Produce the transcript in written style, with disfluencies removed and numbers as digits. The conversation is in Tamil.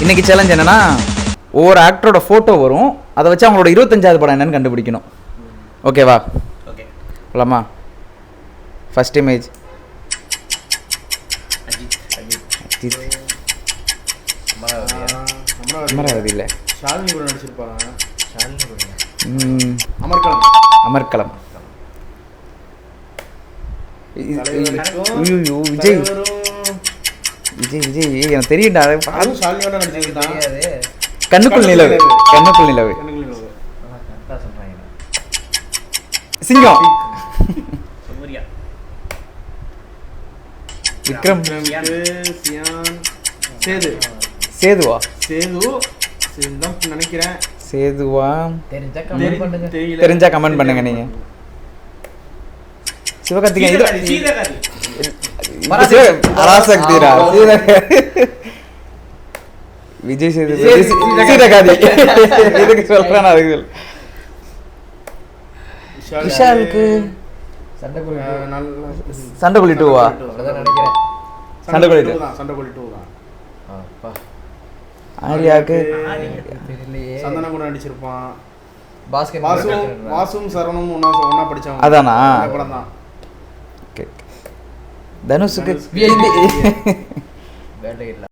இன்னைக்கு சேலஞ்ச் என்னன்னா, ஒவ்வொரு ஆக்டரோட ஃபோட்டோ வரும், அதை வச்சு அவங்களோட 25வது படம் என்னன்னு கண்டுபிடிக்கணும். ஓகேவா? ஓகே. போலாமா? First image Ajith. அமராவதி இல்லை, ஷாலினி கூட நடிச்சிருப்பாங்க. ஷாலினி கூட அமர்கலம். அமர்கலம். தலைவருக்கும் விஜய் விஜய் விஜய் எனக்கு தெரியும்டா. அதுவும் ஷாலினியோட நடிச்சிருக்காங்க. தெரியாது. கண்ணுக்குள் நிலவு, கண்ணுக்குள் நிலவு. கரெக்டாக சொல்கிறாங்க. சிங்கம். சூர்யா. விக்ரம். சியான். சேது. சேதுவா? சேதுதான் நினைக்கிறேன். சேதுவா? தெரிஞ்சா கமெண்ட் பண்ணுங்க. தெரிஞ்சா கமெண்ட் பண்ணுங்க. நீங்க சிவகார்த்திகேயன் இது பராசக்திரா. விஜய் சேதுபதி சீதகாதி. இதுக்கு சொல்றேன். அதுக்கு விஷாலுக்கு சண்டைக்குழி 2வா? நினைக்கிறேன். சண்டைக்குழி 2 தான். ஆரியாக்கு சந்தன கூட நடிச்சிருப்பான். பாஸ்கெட் வாசும் சரவணும் ஒன்னா படிச்சவங்க. அதானா? படம் தான். தனுஷுக்கு வேட்டையிடலாம்.